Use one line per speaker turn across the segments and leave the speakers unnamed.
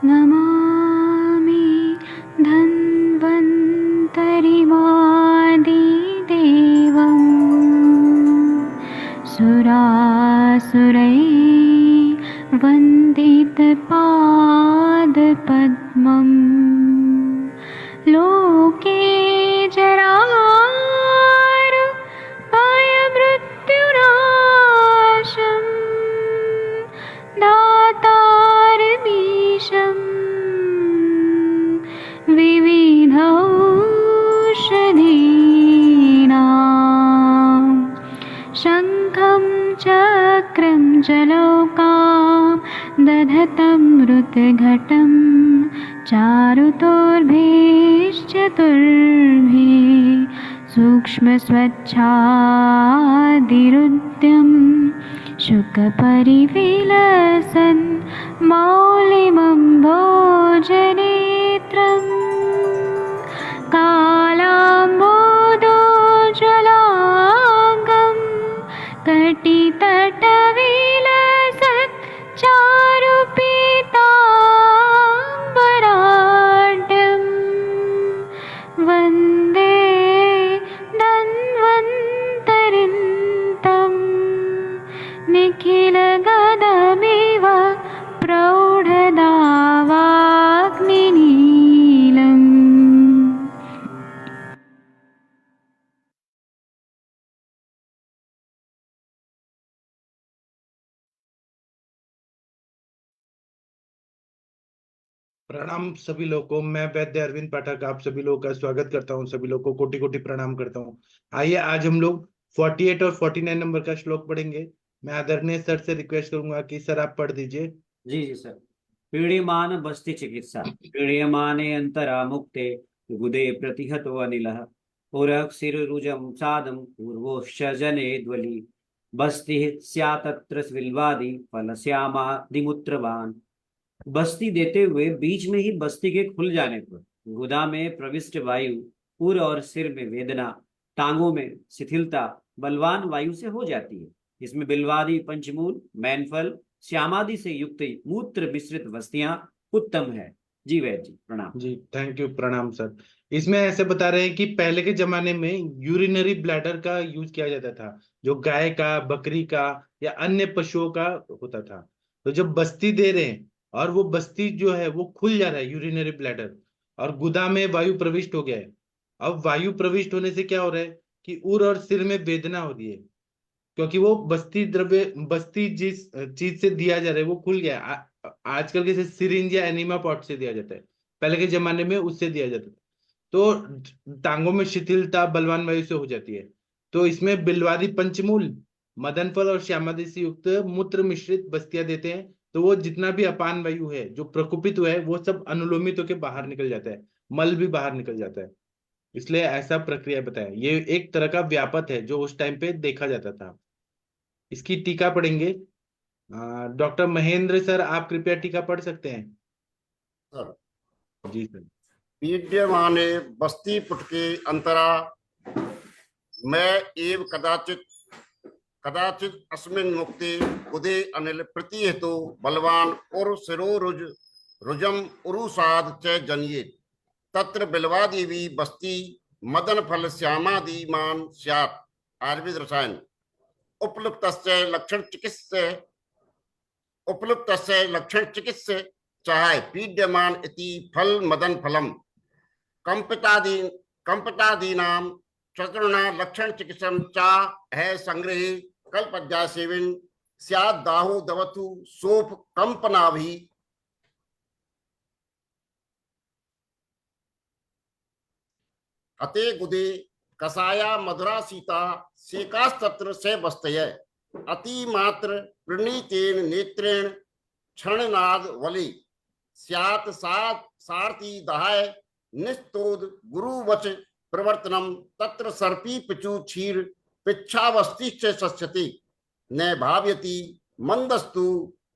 नमामि धन्वन्तरिमादिदेवम् सुरासुरैर्वन्दितपादपद्मम् लोके जरामृत्युनाशम् दातारमीशम् विविधौषधीनां शङ्खं चक्रं जलौकां दधतं मृतघटं चारुतोर्भैश्चतुर्भिः सूक्ष्मस्वच्छादिरुद्यं शुकपरिविलसन् मौलिमम्भोजनेत्रम् कालाम्बोदोज्ज्वलाङ्गं कटितटविलसत् चारुपीताम्बराढ्यं वन्दे धन्वन्तरिन्तं निखिलगदमिव प्रौढदावाग्निनीलम्।
प्रणाम सभी लोगों को। मैं वैद्य अरविंद पाठक आप सभी लोगों का स्वागत करता हूं। सभी लोगों को कोटि कोटि प्रणाम करता हूं। आइए आज हम लोग 48 और 49 नंबर का श्लोक पढ़ेंगे। मैं आदरणीय सर से रिक्वेस्ट करूंगा कि सर आप पढ़ दीजिए।
जी जी सर। पीड्यमान बस्ति चिकित्सा पीड्यमाने अंतरा मुक्ते गुदे प्रतिहतो अनिलः पुरःक्षिरुरुजं सादं पूर्वोश्च जने द्वली बस्तिः स्यात्तत्र बिल्वादि फलश्यामादिमुत्रवान्। बस्ती देते हुए बीच में ही बस्ती के खुल जाने पर गुदा में प्रविष्ट वायु, उर और सिर में वेदना, टांगों में शिथिलता बलवान वायु से हो जाती है। इसमें बिल्वादि पंचमूल मैनफल श्यामादि से युक्त मूत्र मिश्रित बस्तियां उत्तम है। जी वैद्य जी प्रणाम।
जी थैंक यू, प्रणाम सर। इसमें ऐसे बता रहे हैं कि पहले के जमाने में यूरिनरी ब्लैडर का यूज किया जाता था, जो गाय का, बकरी का या अन्य पशुओं का होता था। तो जब बस्ती दे रहे हैं और वो बस्ती जो है वो खुल जा रहा है, यूरिनरी ब्लैडर, और गुदा में वायु प्रविष्ट हो गया है। अब वायु प्रविष्ट होने से क्या हो रहा है कि उर और सिर में वेदना हो रही है, क्योंकि वो बस्ती जिस चीज से दिया जा रहा है वो खुल गया है। आजकल के सिरिंज या एनिमा पॉट से दिया जाता है, पहले के जमाने में उससे दिया जाता था। तो टांगों में शिथिलता बलवान वायु से हो जाती है। तो इसमें बिल्वादी पंचमूल, मदन फल और श्यामादि से युक्त मूत्र मिश्रित बस्तियां देते हैं। तो वो जितना भी अपान वायु है जो प्रकुपित हुआ है वो सब अनुलोमित होकर बाहर निकल जाता है, मल भी बाहर निकल जाता है। इसलिए ऐसा प्रक्रिया बताया। ये एक तरह का व्यापत है जो उस टाइम पे देखा जाता था। इसकी टीका पढ़ेंगे। डॉक्टर महेंद्र सर आप कृपया टीका पढ़ सकते हैं।
सर,
जी सर।
पीड्यमाने बस्ती पुटके अंतरा मैं एव कदाचित कदाचित अस्मिन् मुक्ते उदे अनिल प्रतिहेतु बलवान उर शिरोरुज रुजम उरुसाद च जनिये तत्र बिल्वादेवी बस्ती मदन फल श्यामादि मान स्यात्। आयुर्वेद रसायन उपलुप्तस्य लक्षण चिकित्से चाहे पीड्यमान इति फल मदन फलम कंपितादीनां चतुर्णा लक्षण चिकित्सम चा है संग्रहे कल्पज्ञा सेविन स्यादाहु दवतु सोप कंपना भी अते गुदे कसाया मधुरा सीता सेकास्तत्र से बस्तय अति मात्र प्रणीतेन नेत्रेण क्षणनाद वली स्यात् सारथी दहाय निस्तोद गुरुवच प्रवर्तनम तत्र सर्पी पिचु क्षीर पिच्छावस्तिश्च सस्यति न भाव्यति मंदस्तु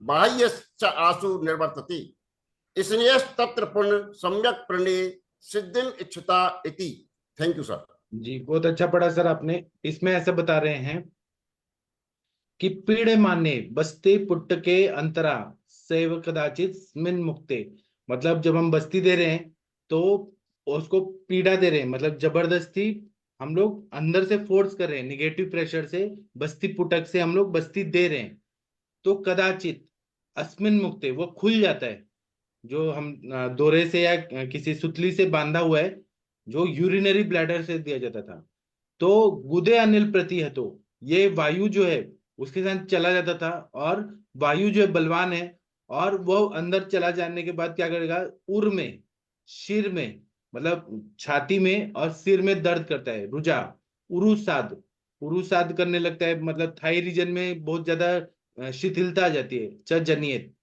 बाह्यश्च आसु निर्वर्तति इसलिए तत्र पुण्य सम्यक प्रणय सिद्धिम इच्छता इति। Thank you sir.
जी बहुत अच्छा पढ़ा सर आपने। इसमें ऐसा बता रहे हैं कि पीड़े माने बस्ते पुट्ट के अंतरा सेव कदाचित स्मिन मुक्ते, मतलब जब हम बस्ती दे रहे हैं तो उसको पीड़ा दे रहे हैं, मतलब जबरदस्ती हम लोग अंदर से फोर्स कर रहे हैं, निगेटिव प्रेशर से बस्ती पुटक से हम लोग बस्ती दे रहे हैं। तो कदाचित अस्मिन मुक्ते वो खुल जाता है, जो हम दोरे से या किसी सुतली से बांधा हुआ है, जो यूरिनरी ब्लैडर से दिया जाता था। तो गुदे अनिल प्रतिहतो, ये वायु जो है उसके साथ चला जाता था, और वायु जो है बलवान है, और वो अंदर चला जाने के बाद क्या करेगा, उर में, सिर में, मतलब छाती में और सिर में दर्द करता है, रुजा, उरुसाद, उरुसाद करने लगता है, मतलब थाई रीजन में बहुत ज्यादा शिथिलता आ जाती है, च जनियत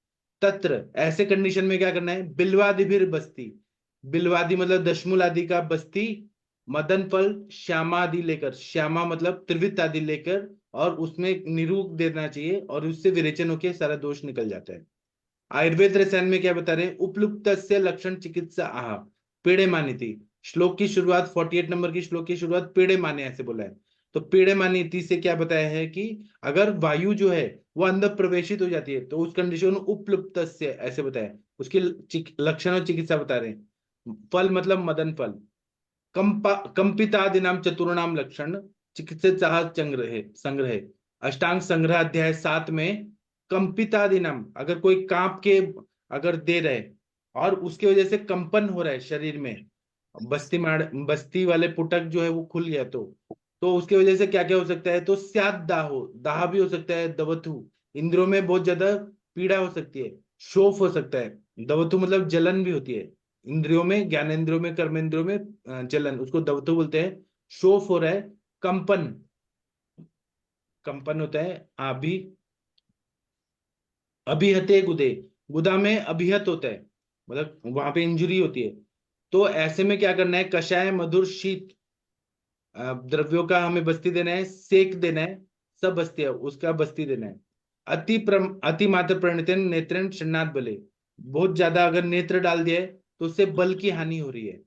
तत्र, ऐसे कंडीशन में क्या करना है, बिल्वादि भी बस्ती, बिल्वादि मतलब दशमूल आदि का बस्ती, मदन फल श्यामा आदि लेकर, श्यामा मतलब त्रिवित आदि लेकर, और उसमें निरूप देना चाहिए, और उससे विरेचन होकर सारा दोष निकल जाता है। आयुर्वेद रसायन में क्या बता रहे हैं, उपलुप्त लक्षण चिकित्सा आह पीड़े मानी थी। श्लोक की शुरुआत 48 नंबर की श्लोक की शुरुआत पीड़े माने ऐसे बोला है। तो पीड़े मानी थी से क्या बताया है कि अगर वायु जो है वो अंदर प्रवेशित हो जाती है तो उस कंडीशन में उपलुप्त ऐसे बताया, उसके लक्षण और चिकित्सा बता रहे हैं। फल मतलब मदन फल, कंपितादि नाम चतुर्णाम लक्षण चिकित्सा संग्रह संग्रह, अष्टांग संग्रह अध्याय 7 में कंपितादि नाम, अगर कोई कांप के अगर दे रहे और उसकी वजह से कंपन हो रहा है शरीर में, बस्ती वाले पुटक जो है वो खुल गया, तो उसकी वजह से क्या क्या हो सकता है, तो स्याद दाहो, दाह भी हो सकता है, दवथु, इंद्रियों में बहुत ज्यादा पीड़ा हो सकती है, शोफ हो सकता है, दवथु मतलब जलन भी होती है, इंद्रियों में, ज्ञानेंद्रियों में, कर्मेंद्रियों में जलन, उसको दवथु बोलते हैं। शोफ हो रहा है, कंपन, कंपन होता है, अभिहते गुदे, गुदा में अभिहत होता है, मतलब वहां पे इंजुरी होती है। तो ऐसे में क्या करना है, कषाय मधुर शीत द्रव्यों का हमें बस्ती देना है, सेक देना है, सब बस्ती है उसका बस्ती देना है। अति मात्र प्रणित नेत्र शन्नाथ बले, बहुत ज्यादा अगर नेत्र डाल दिया है तो उससे बल की हानि हो रही है,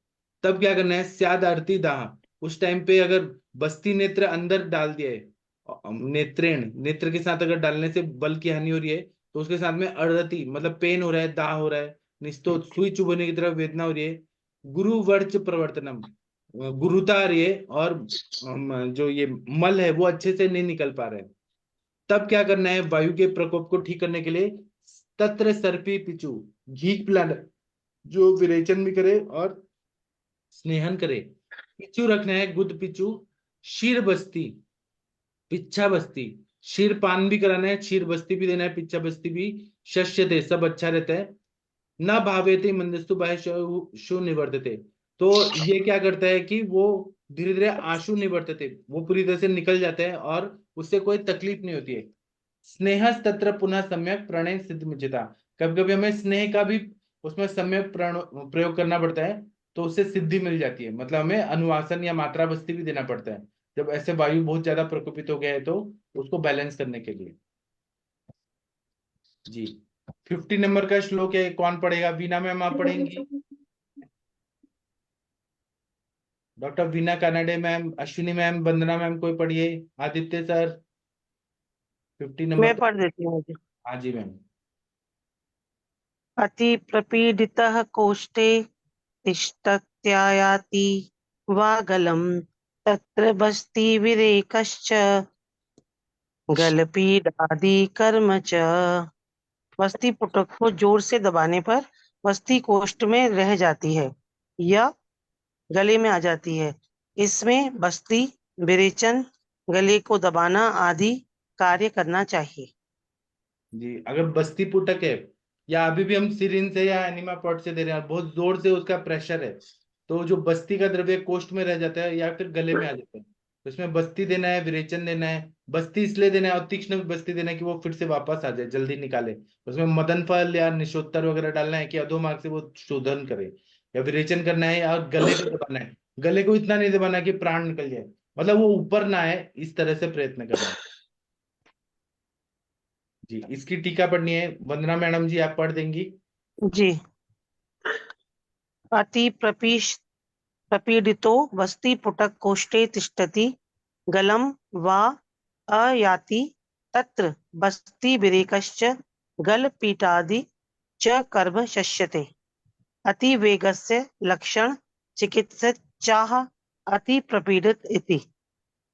तब क्या करना है, स्याद आरती दाह, उस टाइम पे अगर बस्ती नेत्र अंदर डाल दिया है, नेत्रेण नेत्र के साथ अगर डालने से बल की हानि हो रही है, तो उसके साथ में अड़ती मतलब पेन हो रहा है, दाह हो रहा है, निस्तो सुई चुभने की तरफ वेदना हो रही है, गुरु वर्च प्रवर्तनम, गुरुता आ रही है, और जो ये मल है वो अच्छे से नहीं निकल पा रहे हैं, तब क्या करना है, वायु के प्रकोप को ठीक करने के लिए तत्र सर्पी पिचु, घी पिलाना, जो विरेचन भी करे और स्नेहन करे। पिचू रखना है, गुद पिचू, शीर बस्ती, पिच्छा बस्ती, शीर पान भी कराना है, क्षीर बस्ती भी देना है, पिच्छा बस्ती भी, शस्य दे सब अच्छा रहता है। न भावेते मंदस्तु बाह्य शु निवर्तते, तो ये क्या करता है कि वो धीरे धीरे आशु निवर्तते, वो पूरी तरह से निकल जाता है और उससे कोई तकलीफ नहीं होती है। स्नेह तत्र पुनः सम्यक प्रणय सिद्ध मुझता, कभी कभी हमें स्नेह का भी उसमें सम्यक प्रयोग करना पड़ता है, तो उससे सिद्धि मिल जाती है, मतलब हमें अनुवासन या मात्रा बस्ती भी देना पड़ता है जब ऐसे वायु बहुत ज्यादा प्रकोपित हो गया है, तो उसको बैलेंस करने के लिए। जी 50 नंबर का श्लोक है, कौन पढ़ेगा, वीना मैम आप पढ़ेंगी, doctor Veena Kanade ma'am, Ashwini ma'am, Vandana ma'am, कोई पढ़िए, आदित्य सर 50 नंबर
मैं पढ़ देती हूँ।
हाँ जी मैम।
अति प्रपीडितः कोष्ठे तिष्ठत्यायाति वागलम् तत्र बस्ति विरेकश्च गलपीडादि कर्म च। बस्ती पुटक को जोर से दबाने पर बस्ती कोष्ठ में रह जाती है या गले में आ जाती है। इसमें बस्ती, विरेचन, गले को दबाना आदि कार्य करना चाहिए।
जी अगर बस्ती पुटक है, या अभी भी हम सिरिंज से या एनिमा पॉट से दे रहे हैं, बहुत जोर से उसका प्रेशर है, तो जो बस्ती का द्रव्य कोष्ठ में रह जाता है या फिर गले में आ जाता है, तो इसमें बस्ती देना है, विरेचन देना है, बस्ती इसलिए देना है और तीक्ष्ण भी बस्ती देना है कि वो फिर से वापस आ जाए, जल्दी निकाले। उसमें मदन फल या निशोत्तर वगैरह डालना है कि अधोमार्ग से वो शोधन करे, या विरेचन करना है, और गले को दबाना है, गले को इतना नहीं दबाना कि प्राण निकल जाए, मतलब वो ऊपर ना आए, इस तरह से प्रयत्न करना है। जी इसकी टीका पढ़नी है, वंदना मैडम जी आप पढ़ देंगी।
जी। अति प्रपीडितो बस्ती पुटक कोष्ठे तिष्ठति गलम वा अयाति तत्र बस्ती विरेकश्च गल पीटादि च कर्म शस्यते। अतिवेगस्य लक्षण चिकित्सायाः अति प्रपीडित इति।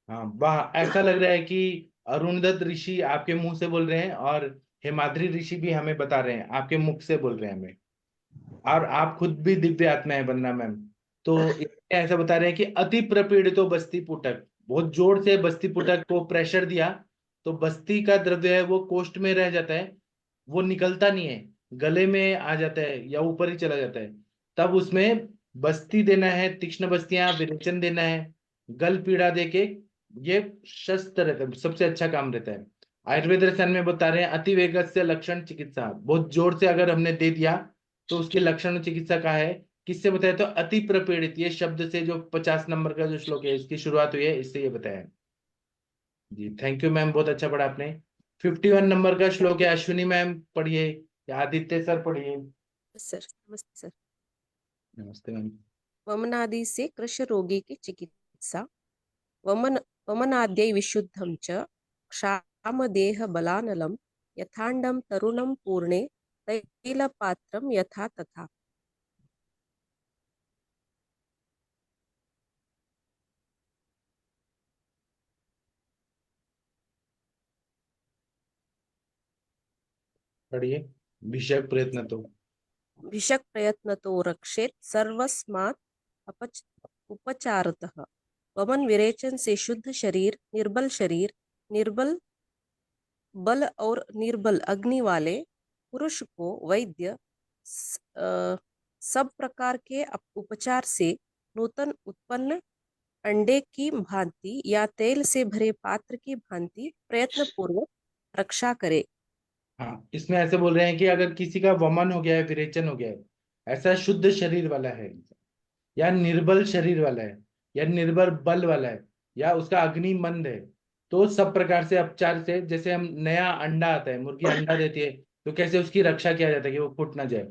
हाँ वाह, ऐसा लग रहा है कि अरुणदत्त ऋषि आपके मुंह से बोल रहे हैं और हेमाद्री ऋषि भी हमें बता रहे हैं, आपके मुख से बोल रहे हैं हमें। और आप खुद भी दिव्य आत्मा है वंदना मैम। तो ऐसा बता रहे हैं कि अति प्रपीड़ितो बस्ती पुटक, बहुत जोर से बस्ती पुटक को प्रेशर दिया तो बस्ती का द्रव्य है वो कोष्ठ में रह जाता है, वो निकलता नहीं है, गले में आ जाता है या ऊपर ही चला जाता है। तब उसमें बस्ती देना है, तीक्ष्ण बस्तियां, विरेचन देना है, गल पीड़ा देके, ये शस्त्र रहता है, सबसे अच्छा काम रहता है। आयुर्वेद रसायन में बता रहे हैं अति वेगस्य लक्षण चिकित्सा, बहुत जोर से अगर हमने दे दिया तो उसके लक्षण चिकित्सा का है। किससे बताया? तो अति प्रपीड़ित, ये शब्द से जो 50 नंबर का जो श्लोक है इसकी शुरुआत हुई है, इससे ये बताया जी। थैंक यू मैम, बहुत अच्छा पढ़ा आपने। 51 नंबर का श्लोक है, अश्विनी मैम पढ़िए या आदित्य सर पढ़िए।
सर नमस्ते सर।
नमस्ते मैम।
वमनादि से कृश रोगी की चिकित्सा। वमनाद्यै विशुद्धं च क्षामदेह बलानलं यथांडं तरुणं पूर्णे तैलपात्रं यथा तथा।
पढ़िए। विषय प्रयत्न तो
भिषक प्रयत्न तो रक्षेत सर्वस्मात् उपचारतः। वमन विरेचन से शुद्ध शरीर, निर्बल बल और निर्बल अग्नि वाले पुरुष को वैद्य सब प्रकार के उपचार से नूतन उत्पन्न अंडे की भांति या तेल से भरे पात्र की भांति प्रयत्न पूर्वक रक्षा करे।
हाँ, इसमें ऐसे बोल रहे हैं कि अगर किसी का वमन हो गया है, विरेचन हो गया है, ऐसा शुद्ध शरीर वाला है या निर्बल शरीर वाला है या निर्बल बल वाला है या उसका अग्नि मंद है, तो सब प्रकार से उपचार से, जैसे हम नया अंडा आता है, मुर्गी अंडा देती है तो कैसे उसकी रक्षा किया जाता है कि वो फूट ना जाए,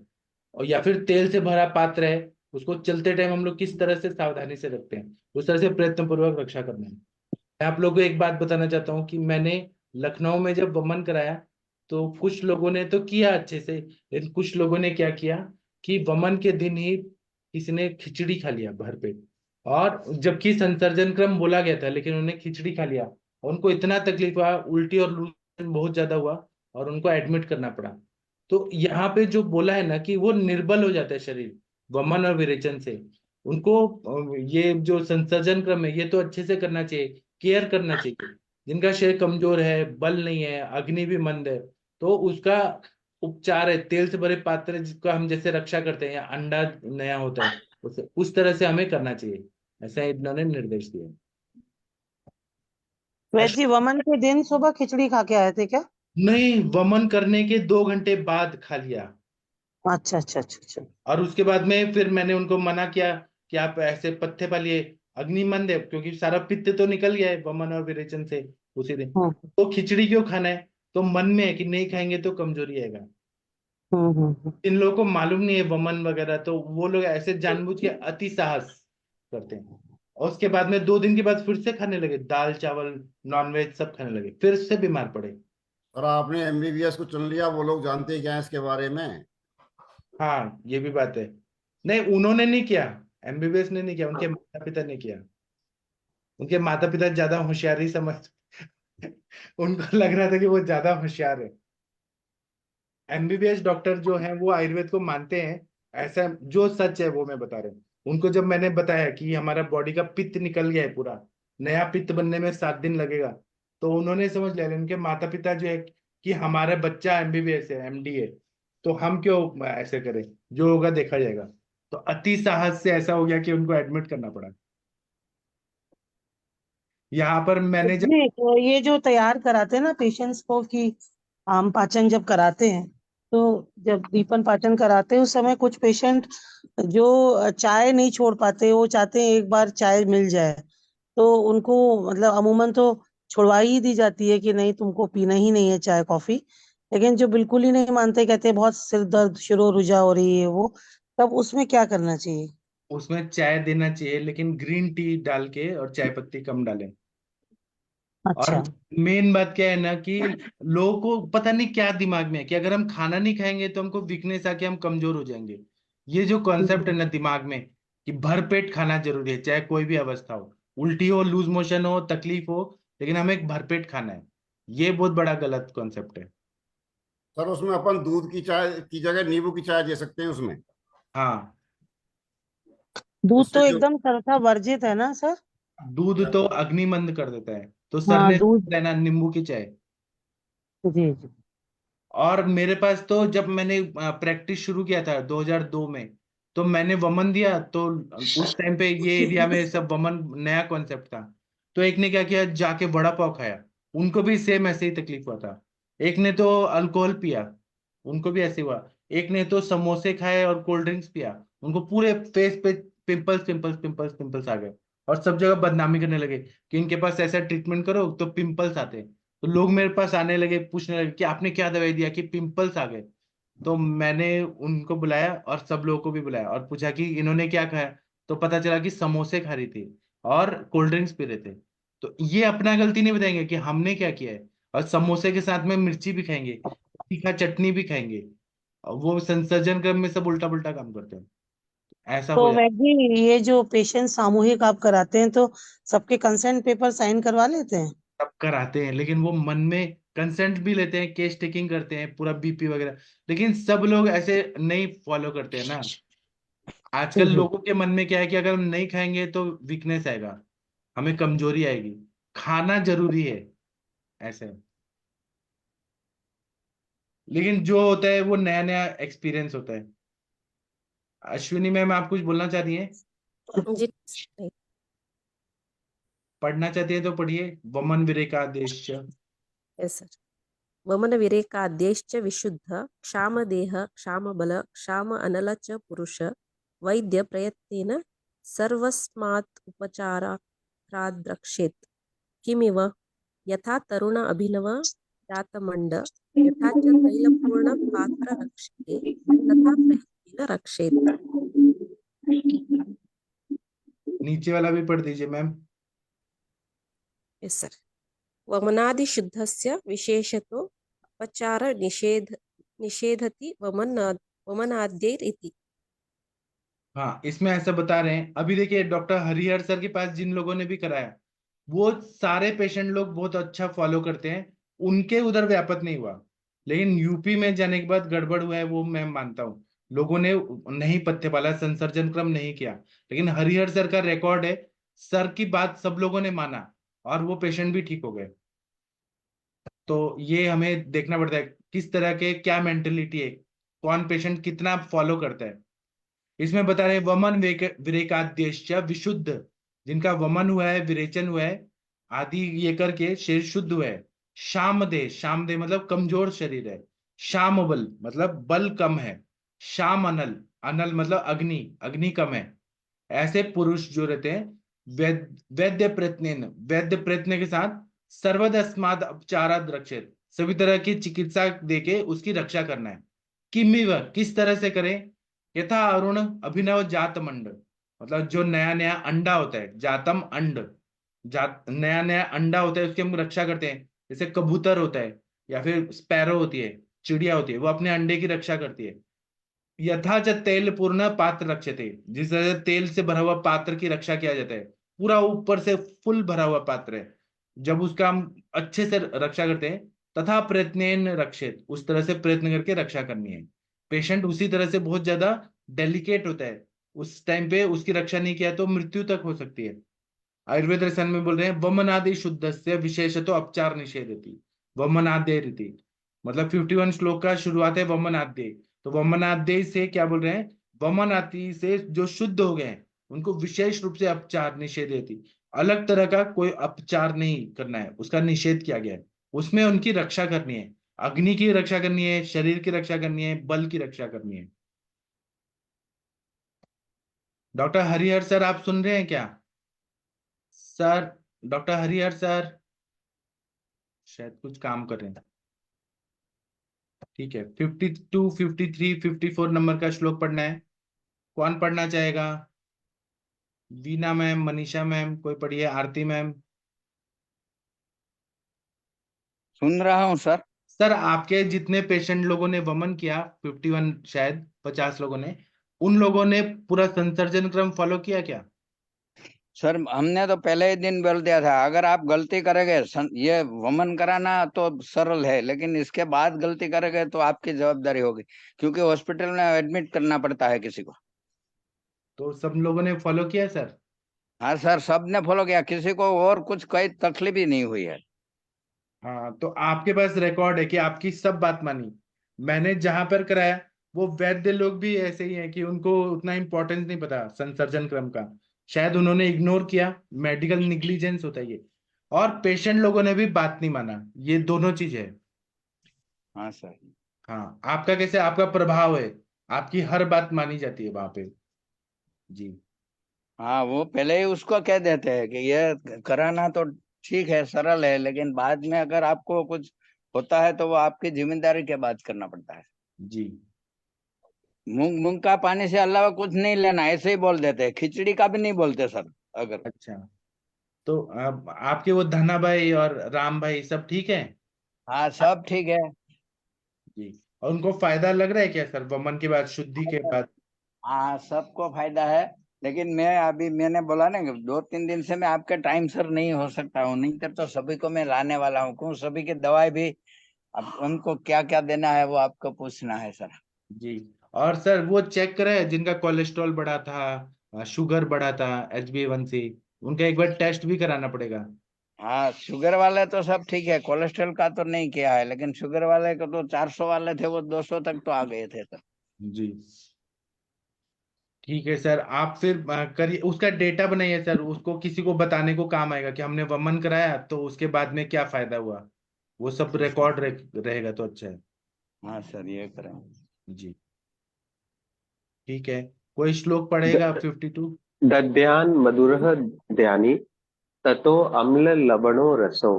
और या फिर तेल से भरा पात्र है उसको चलते टाइम हम लोग किस तरह से सावधानी से रखते हैं, उस तरह से प्रयत्न पूर्वक रक्षा करना है। मैं आप लोगों को एक बात बताना चाहता हूँ कि मैंने लखनऊ में जब वमन कराया तो कुछ लोगों ने तो किया अच्छे से, लेकिन कुछ लोगों ने क्या किया कि वमन के दिन ही किसी ने खिचड़ी खा लिया भर पेट, और जबकि संसर्जन क्रम बोला गया था लेकिन उन्होंने खिचड़ी खा लिया और उनको इतना तकलीफ हुआ, उल्टी और लूज बहुत ज्यादा हुआ और उनको एडमिट करना पड़ा। तो यहाँ पे जो बोला है ना कि वो निर्बल हो जाता है शरीर वमन और विरेचन से, उनको ये जो संसर्जन क्रम है ये तो अच्छे से करना चाहिए, केयर करना चाहिए। जिनका शरीर कमजोर है, बल नहीं है, अग्नि भी मंद है, तो उसका उपचार है तेल से भरे पात्र जिसका हम जैसे रक्षा करते हैं या अंडा नया होता है उस तरह से हमें करना चाहिए, ऐसा इन्होंने निर्देश दिया।
वैद्य जी वमन के दिन सुबह खिचड़ी खा के आए थे क्या?
नहीं, वमन करने के 2 घंटे बाद खा लिया,
अच्छा अच्छा अच्छा अच्छा।
और उसके बाद में फिर मैंने उनको मना किया कि आप ऐसे पत्ते पालिए, अग्निमंद है, क्योंकि सारा पित्त तो निकल गया है वमन और विरेचन से उसी दिन,
हम्म
तो खिचड़ी क्यों खाना है? तो मन में है कि नहीं खाएंगे तो कमजोरी आएगा। इन लोगों को मालूम नहीं है वमन वगैरह, तो वो लोग ऐसे जानबूझ के अति साहस करते हैं, और उसके बाद में 2 दिन के बाद फिर से खाने लगे, दाल चावल नॉनवेज सब खाने लगे, फिर से बीमार पड़े।
और आपने एमबीबीएस को चुन लिया, वो लोग जानते क्या है इसके बारे में?
हाँ ये भी बात है। नहीं, उन्होंने नहीं किया, एमबीबीएस ने नहीं किया, उनके माता पिता ने किया। उनके माता पिता ज्यादा होशियारी समझ उनको लग रहा था कि वो ज्यादा होशियार है। एमबीबीएस डॉक्टर जो हैं वो आयुर्वेद को मानते हैं, ऐसा जो सच है वो मैं बता रहा हूँ। उनको जब मैंने बताया कि हमारा बॉडी का पित्त निकल गया है पूरा, नया पित्त बनने में 7 दिन लगेगा, तो उन्होंने समझ लिया, उनके माता पिता जो है कि हमारा बच्चा एमबीबीएस है, एमडी है, तो हम क्यों ऐसे करें, जो होगा देखा जाएगा। तो अति साहस से ऐसा हो गया कि उनको एडमिट करना पड़ा। यहाँ पर मैंने जब
नहीं, तो ये जो तैयार कराते हैं ना पेशेंट्स को कि आम पाचन जब कराते हैं, तो जब दीपन पाचन कराते हैं उस समय कुछ पेशेंट जो चाय नहीं छोड़ पाते, वो चाहते हैं एक बार चाय मिल जाए, तो उनको मतलब अमूमन तो छुड़वा ही दी जाती है कि नहीं तुमको पीना ही नहीं है चाय कॉफी। लेकिन जो बिल्कुल ही नहीं मानते, कहते हैं बहुत सिर दर्द शुरू रुझा हो रही है वो, तब उसमें क्या करना चाहिए?
उसमें चाय देना चाहिए, लेकिन ग्रीन टी डाल के और चाय पत्ती कम डालें। और
अच्छा।
मेन बात क्या है ना कि लोगों को पता नहीं क्या दिमाग में है कि अगर हम खाना नहीं खाएंगे तो हमको वीकनेस आके हम कमजोर हो जाएंगे। ये जो कॉन्सेप्ट है ना दिमाग में कि भरपेट खाना जरूरी है, चाहे कोई भी अवस्था हो, उल्टी हो, लूज मोशन हो, तकलीफ हो, लेकिन हमें एक भरपेट खाना है। ये बहुत बड़ा गलत कॉन्सेप्ट है।
सर उसमें अपन दूध की चाय की जगह नींबू की चाय दे सकते हैं उसमें।
हाँ,
दूध
उससे
तो
जो
एकदम सर्वथा वर्जित है ना सर?
दूध तो अग्निमंद कर देता है, तो सर
हाँ
ने
दूध।
लेना नींबू की चाय।
जी जी।
और मेरे पास तो जब मैंने प्रैक्टिस शुरू किया था 2002 में, तो मैंने वमन दिया, तो उस टाइम पे ये एरिया में सब वमन नया कॉन्सेप्ट था। तो एक ने क्या किया, जाके वड़ा पाव खाया, उनको भी सेम ऐसे ही तकलीफ हुआ था। एक ने तो अल्कोहल पिया, उनको भी ऐसे हुआ। एक ने तो समोसे खाए और कोल्ड ड्रिंक्स पिया, उनको पूरे फेस पे पिंपल्स पिंपल्स पिंपल्स पिंपल्स आ गए। और सब जगह बदनामी करने लगे कि इनके पास ऐसा ट्रीटमेंट करो तो पिंपल्स आते हैं। तो लोग मेरे पास आने लगे, पूछने लगे कि आपने क्या दवाई दिया कि पिंपल्स आ गए। तो मैंने उनको बुलाया और सब लोगों को भी बुलाया और पूछा कि इन्होंने क्या खाया। तो पता चला कि समोसे खा रही थी और कोल्ड ड्रिंक्स पी रहे थे। तो ये अपना गलती नहीं बताएंगे कि हमने क्या किया है। और समोसे के साथ में मिर्ची भी खाएंगे, तीखा चटनी भी खाएंगे, और वो संसर्जन क्रम में सब उल्टा पुल्टा काम करते हैं। ऐसा हो
तो
जाता
वैसे ये जो पेशेंट सामूहिक आप कराते हैं तो सबके कंसेंट पेपर साइन करवा लेते हैं?
है, सब कराते हैं, लेकिन वो मन में कंसेंट भी लेते हैं, केस टेकिंग करते हैं, पूरा बीपी वगैरह। लेकिन सब लोग ऐसे नहीं फॉलो करते हैं ना। आजकल
जी।
लोगों के मन में क्या है कि अगर हम नहीं खाएंगे तो वीकनेस आएगा, हमें कमजोरी आएगी। खाना जरूरी है, ऐसे। लेकिन जो होता है वो नया नया एक्सपीरियंस होता है। अश्विनी मैम, आप कुछ बोलना चाह रही हैं?
जी नहीं।
पढ़ना चाहती है तो पढ़िए, वमन विवेकादेश।
Yes sir. वमन विरेकाद्यश्च विशुद्ध क्षामदेह क्षामबल क्षाम अनल च पुरुष वैद्य प्रयत्नेन सर्वस्मात् उपचाराद्रक्षेत् किमिव यथा तरुण अभिनव जातमण्ड यथा च तैलपूर्ण पात्र रक्षते तथा प्रयत्नेन रक्षेत्।
नीचे वाला भी पढ़ दीजिए मैम।
Yes sir. वमनादिशुद्धस्य विशेषतो उपचार निषेधति वमनाद्यैर् इति।
हाँ, इसमें ऐसा बता रहे हैं, अभी देखिए डॉक्टर हरिहर सर के पास जिन लोगों ने भी कराया, वो सारे पेशेंट लोग बहुत अच्छा फॉलो करते हैं, उनके उधर व्यापक नहीं हुआ। लेकिन यूपी में जाने के बाद गड़बड़ हुआ है, वो मैं मानता हूँ। लोगों ने नहीं पथ्य पाला, संसर्जन क्रम नहीं किया। लेकिन हरिहर सर का रिकॉर्ड है, सर की बात सब लोगों ने माना और वो पेशेंट भी ठीक हो गए। तो ये हमें देखना पड़ता है किस तरह के क्या मेंटेलिटी है, कौन पेशेंट कितना फॉलो करता है। इसमें बता रहे हैं वमन विरेकाद्यश्च विशुद्ध, जिनका वमन हुआ है, विरेचन हुआ है, आदि ये करके शरीर शुद्ध हुआ है। शामदेह, शामदेह मतलब कमजोर शरीर है। शाम बल मतलब बल कम है। शाम अनल, अनल मतलब अग्नि, अग्नि कम है। ऐसे पुरुष जो रहते हैं, वैद्य प्रयत्न, वैद्य प्रयत्न के साथ सर्वदस्माद उपचाराद रक्षित, सभी तरह की चिकित्सा देके उसकी रक्षा करना है। किमिव, किस तरह से करें? यथा अरुण अभिनव जातम अंड, मतलब जो नया नया अंडा होता है, जातम अंड, जात नया नया अंडा होता है, उसकी हम रक्षा करते हैं। जैसे कबूतर होता है या फिर स्पैरो होती है, चिड़िया होती है, वो अपने अंडे की रक्षा करती है। यथा च तेल पूर्ण पात्र रक्षते, जिस तरह से तेल से भरा हुआ पात्र की रक्षा किया जाता है, पूरा ऊपर से फुल भरा हुआ पात्र है, जब उसका हम अच्छे से रक्षा करते हैं, तथा प्रयत्न रक्षित, उस तरह से प्रयत्न करके रक्षा करनी है। पेशेंट उसी तरह से बहुत ज्यादा डेलिकेट होता है, उस टाइम पे उसकी रक्षा नहीं किया तो मृत्यु तक हो सकती है। आयुर्वेद दर्शन में बोल रहे हैं वमनादि शुद्ध से विशेषतो उपचार निषेधति, वमनाद्य रीति। मतलब 51 श्लोक का शुरुआत है वमनाद्य। तो वमनाद्य से क्या बोल रहे हैं? वमनादि से जो शुद्ध हो गए हैं उनको विशेष रूप से उपचार निषेधति, अलग तरह का कोई उपचार नहीं करना है, उसका निषेध किया गया है। उसमें उनकी रक्षा करनी है, अग्नि की रक्षा करनी है, शरीर की रक्षा करनी है, बल की रक्षा करनी है। डॉक्टर हरिहर सर, आप सुन रहे हैं क्या सर? डॉक्टर हरिहर सर शायद कुछ काम कर रहे हैं। ठीक है, 52, 53, 54 नंबर का श्लोक पढ़ना है। कौन पढ़ना चाहेगा? वीना मैम, मनीषा मैम, कोई पढ़िए, आरती मैम।
सुन रहा हूँ सर।
सर, आपके जितने पेशेंट लोगों ने वमन किया, 51 शायद 50 लोगों ने, उन लोगों ने पूरा संसर्जन क्रम फॉलो किया क्या?
सर हमने तो पहले ही दिन बोल दिया था, अगर आप गलती करेंगे ये वमन कराना तो सरल है, लेकिन इसके बाद गलती करेंगे तो आपकी जवाबदारी होगी, क्योंकि हॉस्पिटल में एडमिट करना पड़ता है किसी को।
तो सब लोगों ने फॉलो किया सर?
हाँ सर, सबने फॉलो किया, किसी को और कुछ कोई तकलीफ ही नहीं हुई है।
हाँ, तो आपके पास रिकॉर्ड है कि आपकी सब बात मानी। मैंने जहां पर कराया वो वैद्य लोग भी ऐसे ही हैं कि उनको उतना इम्पोर्टेंस नहीं पता संसर्जन क्रम का, शायद उन्होंने इग्नोर किया, मेडिकल निग्लिजेंस होता है ये। और पेशेंट लोगों ने भी बात नहीं माना, ये दोनों चीज है।
हाँ सर।
हाँ, आपका कैसे, आपका प्रभाव है, आपकी हर बात मानी जाती है वहां पे। जी।
हाँ, वो पहले ही उसको कह देते हैं कि ये कराना तो ठीक है, सरल है, लेकिन बाद में अगर आपको कुछ होता है तो वो आपकी जिम्मेदारी के बात करना पड़ता है।
जी।
मूंग मूंग का पानी से अलावा कुछ नहीं लेना, ऐसे ही बोल देते हैं, खिचड़ी का भी नहीं बोलते सर। अगर
अच्छा, तो अब आपके वो धना भाई और राम भाई सब ठीक है?
हाँ, सब ठीक है।
जी। और उनको फायदा लग रहा है क्या सर, वमन के बाद, शुद्धि के बाद?
हाँ, सबको फायदा है, लेकिन मैंने बोला ना कि 2-3 दिन से मैं आपके टाइम सर नहीं हो सकता हूँ, नहीं तो सभी को मैं लाने वाला हूँ, क्यों सभी की दवाई भी अब उनको क्या क्या देना है वो आपको पूछना है सर।
जी। और सर वो चेक करें जिनका कोलेस्ट्रॉल बढ़ा था, शुगर बढ़ा था, HbA1c, उनका एक बार टेस्ट भी कराना पड़ेगा।
हाँ, शुगर वाले तो सब ठीक है, कोलेस्ट्रॉल का तो नहीं किया है, लेकिन शुगर वाले को तो 400 वाले थे वो 200 तक तो आ गए थे सर।
जी। ठीक है सर, आप फिर करिए, उसका डेटा बनाइए सर, उसको किसी को बताने को काम आएगा कि हमने वमन कराया तो उसके बाद में क्या फायदा हुआ, वो सब रिकॉर्ड रहेगा तो अच्छा है।
हाँ सर, ये करें।
जी। ठीक है, कोई श्लोक पढ़ेगा 52?
दद्यान् मधुरः ध्यानि ततो अम्ल लवणो रसो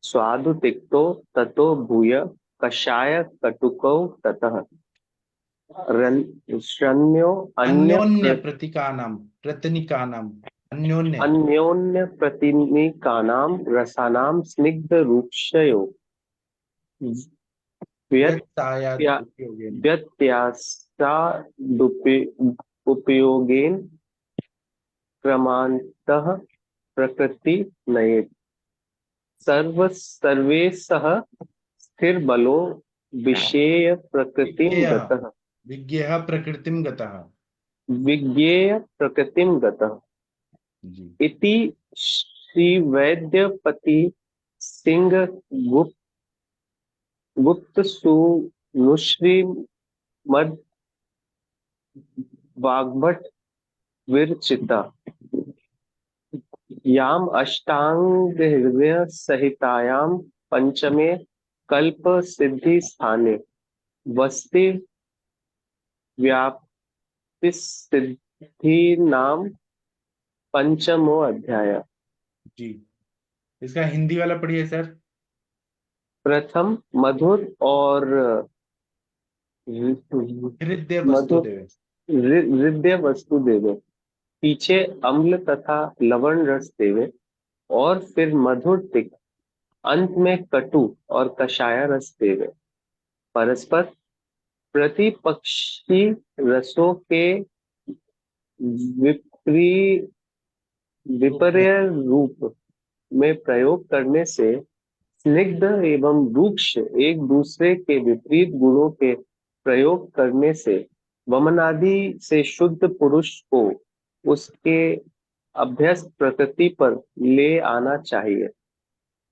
स्वादु तिक्तो ततो भूय कषाय कटुकौ ततः शृण्यो
अन्योन्य प्रतिकानाम प्रतिनिकानाम, अन्योन्य
अन्योन्य प्रतिनिकानां रसानां स्निग्ध रूक्षयो
व्यत्सायाद उपयोगेन।
उपयोगेन क्रमान्तः प्रकृति नयेत् सर्वेशः स्थिर बलो विषेय प्रकृतिं
विज्ञेय
गतः
विज्ञेय प्रकृतिम गतः।
विज्ञेय प्रकृतिं गतः
जी।
इति श्री वैद्यपति सिंह गुप्त सुनुश्री मद वाग्भट विरचिता याम अष्टांग हृदय सहितायाम पंचमे कल्प सिद्धि स्थाने वस्ति व्यापि सिद्धि नाम पंचमो अध्याय।
जी, इसका हिंदी वाला पढ़िए सर।
प्रथम मधुर और
हृदय वस्तु
मधुर
देवे।
हृदय वस्तु देवे, पीछे अम्ल तथा लवण रस देवे, और फिर मधुर तिक्त, अंत में कटु और कषाय रस देवे। परस्पर प्रतिपक्षी रसों के विपर्य रूप में प्रयोग करने से स्निग्ध एवं रूक्ष एक दूसरे के विपरीत गुणों के प्रयोग करने से वमनादि से शुद्ध पुरुष को उसके अभ्यस्त प्रकृति पर ले आना चाहिए।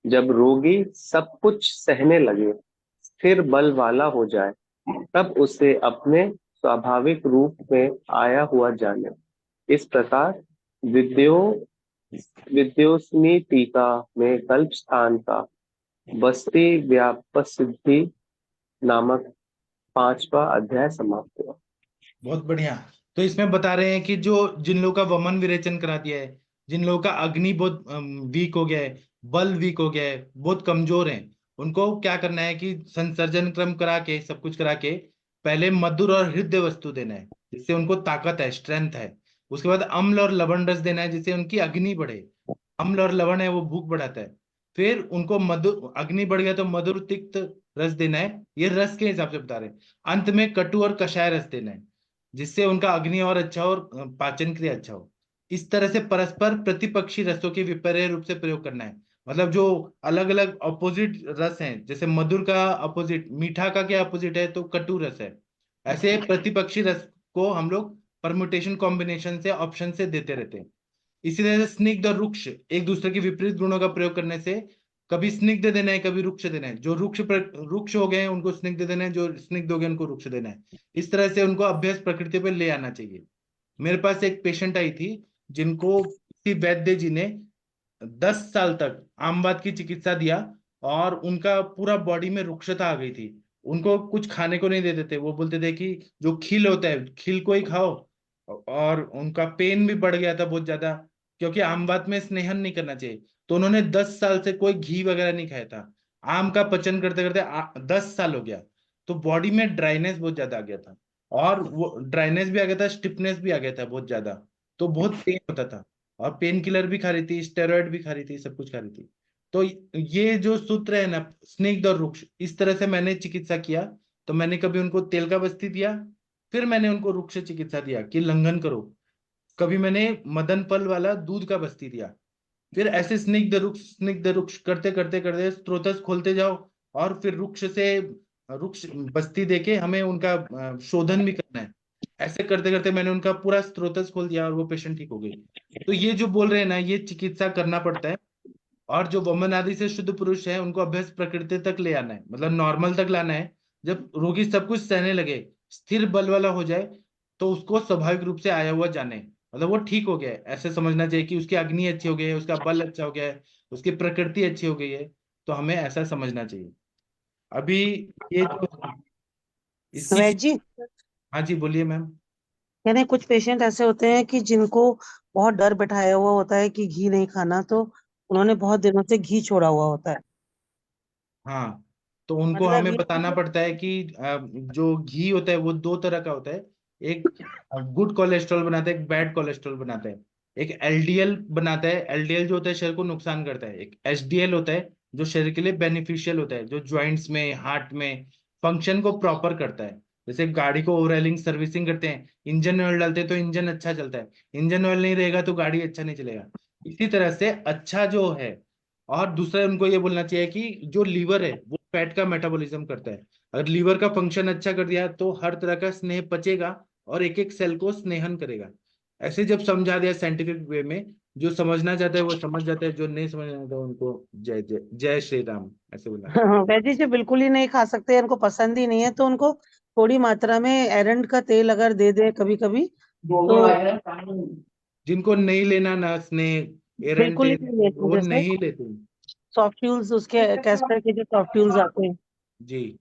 जब रोगी सब कुछ सहने लगे, स्थिर बल वाला हो जाए, तब उसे अपने स्वाभाविक रूप में आया हुआ जाने। इस प्रकार विद्योस्मी टीका में कल्प स्थान का बस्ती व्याप सिद्धि नामक 5वां अध्याय समाप्त हुआ।
बहुत बढ़िया। तो इसमें बता रहे हैं कि जो जिन लोगों का वमन विरेचन करा दिया है, जिन लोगों का अग्नि बहुत वीक हो गया है, बल वीक हो गया है, बहुत कमजोर हैं, उनको क्या करना है कि संसर्जन क्रम करा के, सब कुछ करा के, पहले मधुर और हृदय वस्तु देना है जिससे उनको ताकत है, स्ट्रेंथ है। उसके बाद अम्ल और लवण रस देना है जिससे उनकी अग्नि बढ़े। अम्ल और लवण है वो भूख बढ़ाता है। फिर उनको मधुर, अग्नि बढ़ गया तो मधुर तिक्त रस देना है, ये रस के हिसाब से बता रहे हैं। अंत में कटु और कषाय रस देना है। जिससे उनका अग्नि और अच्छा हो और पाचन क्रिया अच्छा हो। इस तरह से परस्पर प्रतिपक्षी रसों के विपर्य रूप से प्रयोग करना है। मतलब जो अलग अलग अपोजिट रस हैं, जैसे मधुर का अपोजिट, मीठा का क्या अपोजिट है, तो कटु रस है। ऐसे प्रतिपक्षी रस को हम लोग परमुटेशन कॉम्बिनेशन से ऑप्शन से देते रहते हैं। इसी तरह से स्निग्ध और रुक्ष एक दूसरे के विपरीत गुणों का प्रयोग करने से कभी स्निग्ध देना है, कभी रुक्ष देना है। जो रुक्ष हो गए हैं उनको स्निग्ध देना है, जो स्निग्ध हो गए उनको रुक्ष देना है। इस तरह से उनको अभ्यस्त प्रकृति पे ले आना चाहिए। मेरे पास एक पेशेंट आई थी जिनको किसी वैद्य जी ने 10 साल तक आमवात की चिकित्सा दिया और उनका पूरा बॉडी में रुक्षता आ गई थी। उनको कुछ खाने को नहीं देते थे, वो बोलते थे कि जो खील होता है खील को ही खाओ। और उनका पेन भी बढ़ गया था बहुत ज्यादा, क्योंकि आमवात में स्नेहन नहीं करना चाहिए। तो उन्होंने 10 साल से कोई घी वगैरह नहीं खाया था। आम का पचन करते करते 10 साल हो गया। तो बॉडी में ड्राइनेस बहुत ज्यादा आ गया था, और वो ड्राइनेस भी आ गया था, स्टिफनेस भी आ गया था बहुत ज्यादा। तो बहुत पेन होता था, और पेन किलर भी खा रही थी, स्टेरॉइड भी खा रही थी, सब कुछ खा रही थी। तो ये जो सूत्र है ना, स्निग्ध और रुक्ष, इस तरह से मैंने चिकित्सा किया। तो मैंने कभी उनको तेल का बस्ती दिया, फिर मैंने उनको रुक्ष चिकित्सा दिया कि लंघन करो। कभी मैंने मदन पल वाला दूध का बस्ती दिया। फिर ऐसे स्निग्ध रुक्ष करते करते करते स्त्रोतस खोलते जाओ, और फिर रुक्ष से रुक्ष बस्ती देके हमें उनका शोधन भी करना है। ऐसे करते करते मैंने उनका पूरा स्त्रोतस खोल दिया और वो पेशेंट ठीक हो गई। तो ये जो बोल रहे हैं ना, ये चिकित्सा करना पड़ता है। और जो वमन आदि से शुद्ध पुरुष है उनको अभ्यस्त प्रकृति तक ले आना है, मतलब नॉर्मल तक लाना है। जब रोगी सब कुछ सहने लगे, स्थिर बल वाला हो जाए, तो उसको स्वाभाविक रूप से आया हुआ जाने, मतलब वो ठीक हो गया है, ऐसे समझना चाहिए कि उसकी अग्नि अच्छी हो गई है, उसका बल अच्छा हो गया है, उसकी प्रकृति अच्छी हो गई है। तो हमें ऐसा समझना चाहिए। अभी ये जो इसकी,
वैद्य जी,
हाँ जी बोलिए मैम।
यानी कुछ पेशेंट ऐसे होते हैं कि जिनको बहुत डर बैठाया हुआ होता है कि घी नहीं खाना, तो उन्होंने बहुत दिनों से घी छोड़ा हुआ होता है।
हाँ, तो उनको
मतलब
हमें
ये
बताना पड़ता है कि जो घी होता है वो दो तरह का होता है। एक गुड कोलेस्ट्रॉल बनाता है, एक बैड कोलेस्ट्रॉल बनाता है। एक एलडीएल बनाता है, एलडीएल जो होता है शरीर को नुकसान करता है। एक एचडीएल होता है जो शरीर के लिए बेनिफिशियल होता है, जो ज्वाइंट्स में, हार्ट में फंक्शन को प्रॉपर करता है। जैसे गाड़ी को ओवरऑलिंग सर्विसिंग करते हैं, इंजन ऑयल डालते हैं तो इंजन अच्छा चलता है। इंजन ऑयल नहीं रहेगा तो गाड़ी अच्छा नहीं चलेगा। इसी तरह से अच्छा जो है। और दूसरा उनको ये बोलना चाहिए कि जो लीवर है वो फैट का मेटाबॉलिज्म करता है। अगर लीवर का फंक्शन अच्छा कर दिया तो हर तरह का स्नेह पचेगा और एक एक सेल को स्नेहन करेगा। ऐसे जब समझा दिया साइंटिफिक वे में, जो समझना चाहता है वो समझ जाता है, जो नहीं समझना चाहता उनको जय जय जय श्री राम ऐसे बोलना चाहिए।
वैद्य जी बिल्कुल ही नहीं खा सकते, उनको पसंद ही नहीं है, तो उनको थोड़ी मात्रा में एरंड का तेल अगर दे दे कभी कभी तो
जिनको नहीं लेना ना स्नेह
बिल्कुल ही
एरंटेन,
नहीं लेते।
वो
जैसे
नहीं लेते।
सॉफ्ट फ्यूल्स, उसके कैस्पर के जो सॉफ्ट फ्यूल्स आते हैं।
जी,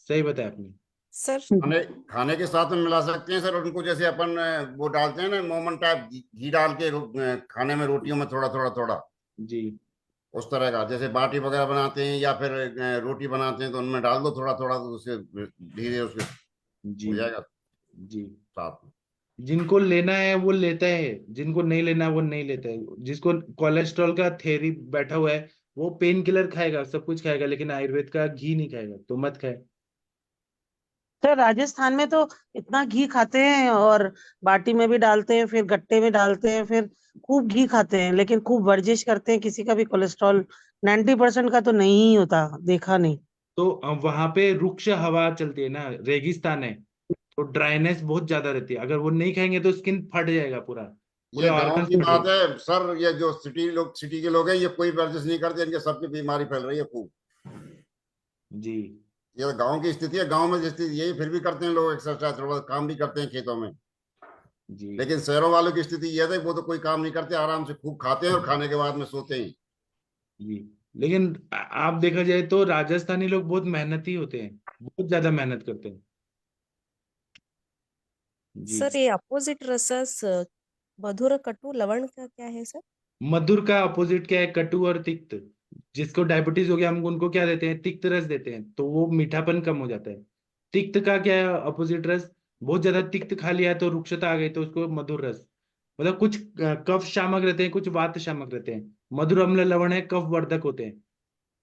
सही बताया आपने।
सर
खाने खाने के साथ में मिला सकते हैं सर उनको, जैसे अपन वो डालते हैं ना मोमन टाइप, घी डाल के खाने में रोटियों में थोड़ा थोड़ा थोड़ा,
जी
उस तरह का। जैसे बाटी वगैरह बनाते हैं या फिर रोटी बनाते हैं तो उनमें डाल दो थोड़ा थोड़ा, तो उससे धीरे उसके
जी
हो जाएगा
जी।
साथ में।
जिनको लेना है वो लेता है, जिनको नहीं लेना है वो नहीं लेता है। जिसको कोलेस्ट्रॉल का थेरी बैठा हुआ है वो पेन किलर खाएगा, सब कुछ खाएगा, लेकिन आयुर्वेद का घी नहीं खाएगा, तो मत खाए।
सर राजस्थान में तो इतना घी खाते हैं, और बाटी में भी डालते हैं, फिर गट्टे में डालते हैं, फिर खूब घी खाते हैं, लेकिन खूब वर्जिश करते हैं। किसी का भी कोलेस्ट्रॉल 90% का तो नहीं ही होता, देखा नहीं।
तो वहां पे रुक्ष हवा चलती है ना, रेगिस्तान है, तो ड्राइनेस बहुत ज्यादा रहती है। अगर वो नहीं खाएंगे तो स्किन फट जाएगा, पूरा पूरे
ये गांव
ऑर्गन
की
फट
बात
जाएंगे।
है सर, ये जो सिटी के लोग हैं ये कोई वर्जिश नहीं करते, इनके सबकी बीमारी फैल रही है खूब।
जी
ये गांव की स्थिति है, गांव में स्थिति यही, फिर भी करते हैं लोग एक्सरसाइज, थोड़ा काम भी करते हैं खेतों में।
जी
लेकिन शहरों वालों की स्थिति यह है, वो तो कोई काम नहीं करते, आराम से खूब खाते हैं और खाने के बाद में सोते हैं।
जी। लेकिन आप देखा जाए तो राजस्थानी लोग बहुत मेहनती होते हैं, बहुत ज्यादा मेहनत करते हैं। जी।
सर ये अपोजिट रसस मधुर कटु लवण का क्या है सर?
मधुर का अपोजिट क्या है? कटु और तिक्त। जिसको डायबिटीज हो गया हम उनको क्या देते हैं? तिक्त रस देते हैं, तो वो मीठापन कम हो जाता है। तिक्त का क्या है अपोजिट रस? बहुत ज्यादा तिक्त खा लिया है तो रुक्षता आ गई, तो उसको मधुर रस। मतलब कुछ कफ शामक रहते हैं, कुछ वात शामक रहते हैं। मधुर अम्ल लवण है, कफ वर्धक होते हैं,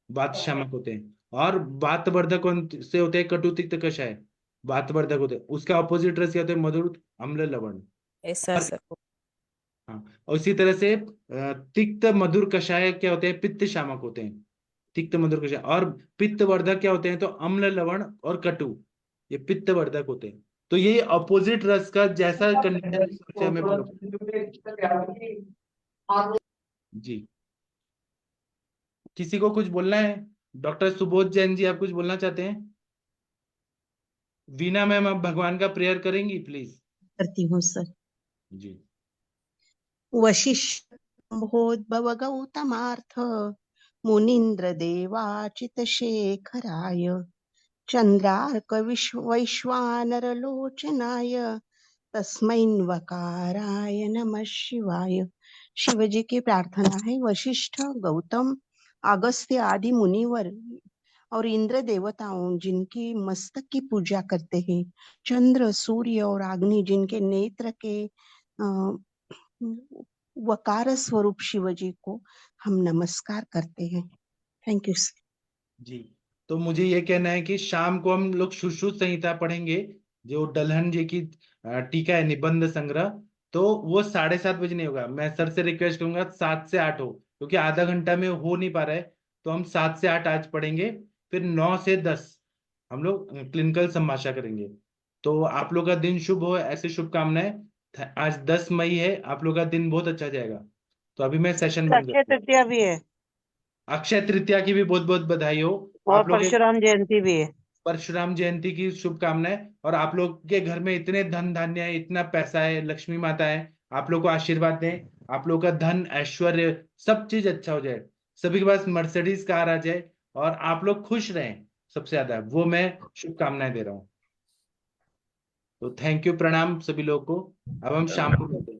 वात शामक होते हैं। और वात वर्धक कौन से होते हैं? कटु तिक्त कषाय। वातवर्धक होते हैं। उसका ऑपोजिट रस क्या होते हैं? मधुर, अम्ल, लवण।
ऐसा
और
सर।
हाँ, और इसी तरह से तिक्त मधुर कषाय क्या होते हैं? पित्त शामक होते हैं। तिक्त मधुर कषाय। और पित्तवर्धक क्या होते हैं? तो अम्ल, लवण और कटु, ये पित्तवर्धक होते हैं। तो ये अपोजिट रस का जैसा कंडीशन हमें जी। किसी को कुछ बोलना है? डॉक्टर सुबोध जैन जी, आप कुछ बोलना चाहते हैं? वीना मैम, आप भगवान का प्रेयर करेंगी प्लीज?
करती हूँ सर।
जी।
वशिष्ठ भोद्भव गौतमार्थ मुनीन्द्र देवाचित शेखराय चंद्रार्क वैश्वानर लोचनाय तस्मैन्वकाराय नमः शिवाय। शिव जी की प्रार्थना है। वशिष्ठ, गौतम, अगस्त्य आदि मुनिवर और इंद्र देवताओं जिनकी मस्तक की पूजा करते हैं, चंद्र, सूर्य और अग्नि जिनके नेत्र के वकार स्वरूप शिव जी को हम नमस्कार करते हैं। Thank you sir.
जी, तो मुझे ये कहना है कि शाम को हम लोग सुश्रुत संहिता पढ़ेंगे, जो डलहन जी की टीका है, निबंध संग्रह। तो वो 7:30 बजे नहीं होगा। मैं सर से रिक्वेस्ट करूंगा 7 से 8 हो, क्योंकि आधा घंटा में हो नहीं पा रहा है। तो हम 7 से 8 आज पढ़ेंगे, फिर 9 से 10 हम लोग क्लिनिकल संभाषा करेंगे। तो आप लोग का दिन शुभ हो, ऐसे शुभकामनाएं। आज 10 मई है, आप लोग का दिन बहुत अच्छा जाएगा। तो अभी मैं सेशन बंद
अक्षय
करता हूँ।
तृतीया भी है
अक्षय तृतीया की भी बहुत बहुत बधाई हो।
और
आप लोग
परशुराम जयंती भी है।
परशुराम जयंती की शुभकामनाएं। और आप लोग के घर में इतने धन धान्य है, इतना पैसा है, लक्ष्मी माता है, आप लोग को आशीर्वाद दें। आप लोग का धन, ऐश्वर्य, सब चीज अच्छा हो जाए। सभी के पास मर्सिडीज कार आ जाए और आप लोग खुश रहें, सबसे ज्यादा वो मैं शुभकामनाएं दे रहा हूँ। तो थैंक यू, प्रणाम सभी लोगों को। अब हम शाम को मिलते हैं।